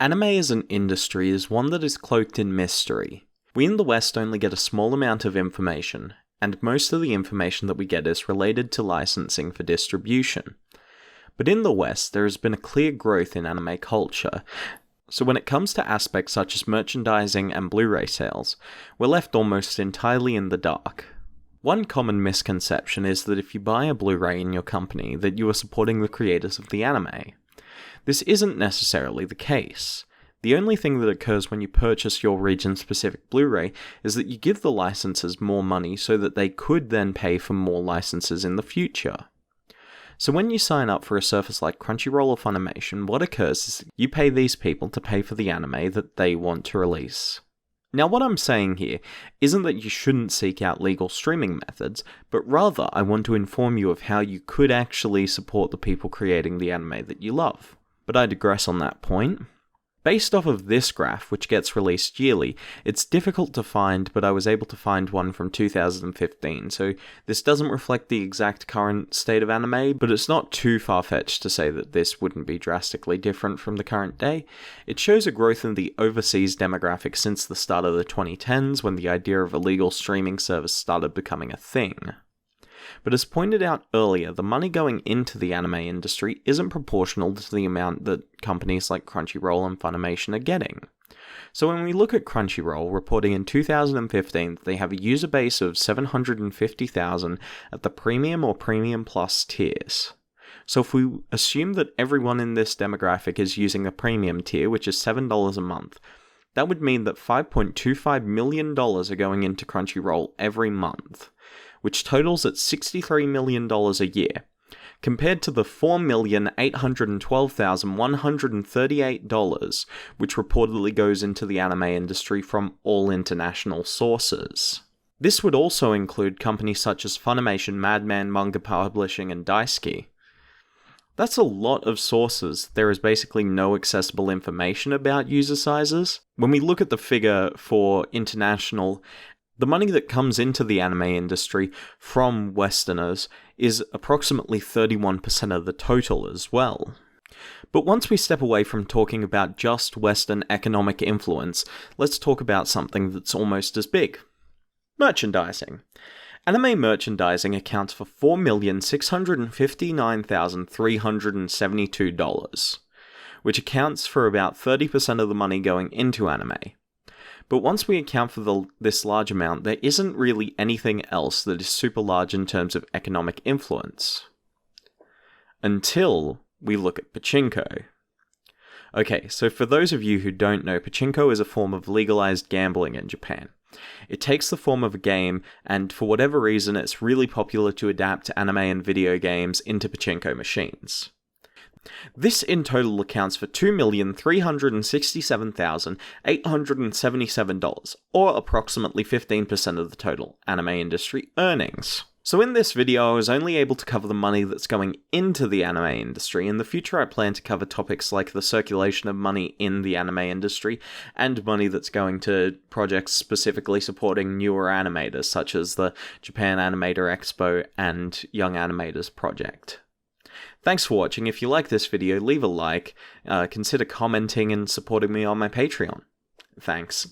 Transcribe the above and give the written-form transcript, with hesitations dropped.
Anime as an industry is one that is cloaked in mystery. We in the West only get a small amount of information, and most of the information that we get is related to licensing for distribution. But in the West, there has been a clear growth in anime culture, so when it comes to aspects such as merchandising and Blu-ray sales, we're left almost entirely in the dark. One common misconception is that if you buy a Blu-ray in your company, that you are supporting the creators of the anime. This isn't necessarily the case. The only thing that occurs when you purchase your region-specific Blu-ray is that you give the licensors more money so that they could then pay for more licenses in the future. So when you sign up for a service like Crunchyroll or Funimation, what occurs is you pay these people to pay for the anime that they want to release. Now what I'm saying here isn't that you shouldn't seek out legal streaming methods, but rather I want to inform you of how you could actually support the people creating the anime that you love. But I digress on that point. Based off of this graph, which gets released yearly, it's difficult to find, but I was able to find one from 2015, so this doesn't reflect the exact current state of anime, but it's not too far-fetched to say that this wouldn't be drastically different from the current day. It shows a growth in the overseas demographic since the start of the 2010s, when the idea of a legal streaming service started becoming a thing. But as pointed out earlier, the money going into the anime industry isn't proportional to the amount that companies like Crunchyroll and Funimation are getting. So when we look at Crunchyroll reporting in 2015 that they have a user base of 750,000 at the Premium or Premium Plus tiers. So if we assume that everyone in this demographic is using the Premium tier, which is $7 a month, that would mean that $5.25 million are going into Crunchyroll every month, which totals at $63 million a year, compared to the $4,812,138, which reportedly goes into the anime industry from all international sources. This would also include companies such as Funimation, Madman Manga Publishing, and Daisuke. That's a lot of sources. There is basically no accessible information about user sizes. When we look at the figure for international, the money that comes into the anime industry from Westerners is approximately 31% of the total as well. But once we step away from talking about just Western economic influence, let's talk about something that's almost as big. Merchandising. Anime merchandising accounts for $4,659,372, which accounts for about 30% of the money going into anime. But once we account for this large amount, there isn't really anything else that is super large in terms of economic influence. Until we look at pachinko. Okay, so for those of you who don't know, pachinko is a form of legalized gambling in Japan. It takes the form of a game, and for whatever reason it's really popular to adapt anime and video games into pachinko machines. This in total accounts for $2,367,877, or approximately 15% of the total anime industry earnings. So in this video I was only able to cover the money that's going into the anime industry. In the future I plan to cover topics like the circulation of money in the anime industry, and money that's going to projects specifically supporting newer animators such as the Japan Animator Expo and Young Animators Project. Thanks for watching. If you like this video, leave a like, consider commenting and supporting me on my Patreon. Thanks.